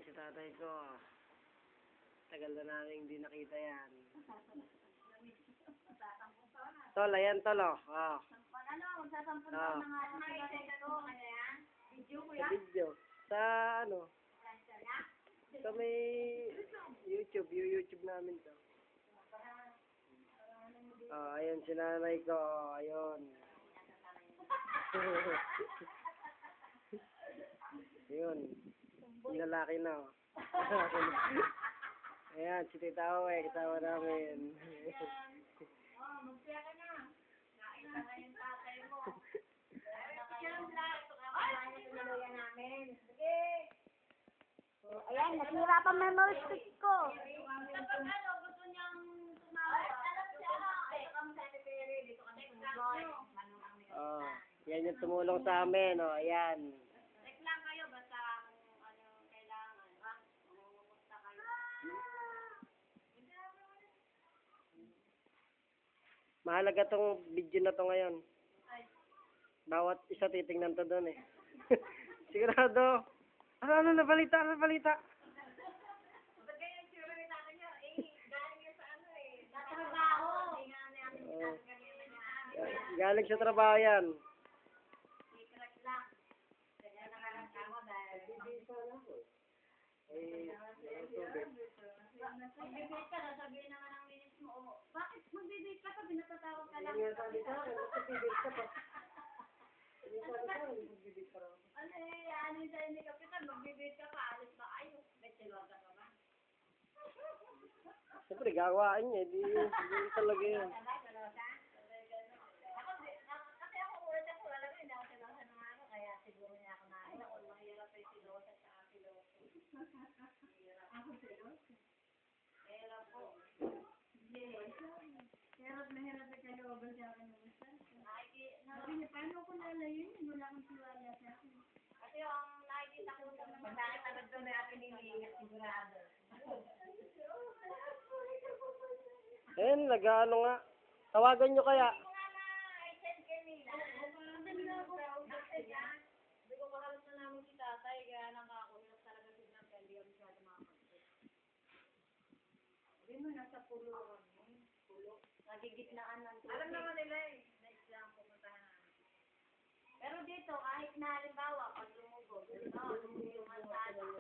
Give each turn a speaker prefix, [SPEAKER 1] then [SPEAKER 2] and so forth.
[SPEAKER 1] si tatay ko. Tagal na namin hindi nakita yan. Tol, ayan tol, oh.
[SPEAKER 2] Magsasampun na nga ako sa tatay ko. Ano yan? Video, kuya?
[SPEAKER 1] Sa video. Sa ano? Sa may YouTube namin to. Oh, ayun si nanay ko. Ayun. Ayun. Yung lalaki na, oh. Ayan, si Tita Owe, kasama namin.
[SPEAKER 2] Oh, magsiya ka na. Nakita na yung tatay mo. Siya lang lahat. Ay, sinuloyan namin. Sige. Ayan, nasira pa memory stick ko. Kapag ano, gusto niyang tumawa. Alam siya na. Dito kami sa Epere. Dito kami sumuloy.
[SPEAKER 1] Oh, yan yung tumulong sa amin, oh. Ayan.
[SPEAKER 2] Check lang kayo basta kung ano kailangan. Ha? Kumusta kayo.
[SPEAKER 1] Mahalaga tong video na to ngayon. Bawat isa titingnan to doon, eh. Sigurado. Ano nabalita?
[SPEAKER 2] Ba't ganyan yung sure na natin yun? Galing yun sa ano sa trabaho. Hindi nga namin
[SPEAKER 1] Galing sa trabaho yan.
[SPEAKER 2] secret lang. Kaya nakalang kamo dahil. Magbibig ka na, sabihin naman ng minis mo, oh, bakit magbibig ka pa? Binatatawag ka lang. Ano ano yung sa'yo ni Kapitan? Magbibig ka pa, alis ba kayo? May siluwaga ka ba?
[SPEAKER 1] Siyempre, gawain niya. Di talaga yun.
[SPEAKER 2] Kasi ako ulit ako talaga, hindi ako silosa ng ano, kaya siguro niya ako na, ako mahirap ay silosa sa siloso. Ako silosa? Hirap po. Hirap na kalooban siya ako ng isa. Sabi niya, paano ko lalayin? Wala akong tiwala sa akin. Kasi yung nakikita ko sa mga bakit agad doon na akin hinihingat sigurado.
[SPEAKER 1] Ayun, nag-ano nga. Tawagan nyo kaya.
[SPEAKER 2] Hindi ko nga na-send kay Mila. Hindi ko makalas na namin si tatay, kaya nakakulit talaga signal kaya hindi kami masyado makakapit. Hindi mo, nasa pulo. Nagigitnaan ng tubig. Alam naman nila eh. Next lang pumuntahan namin. Pero dito, kahit na halimbawa, pag lumubog,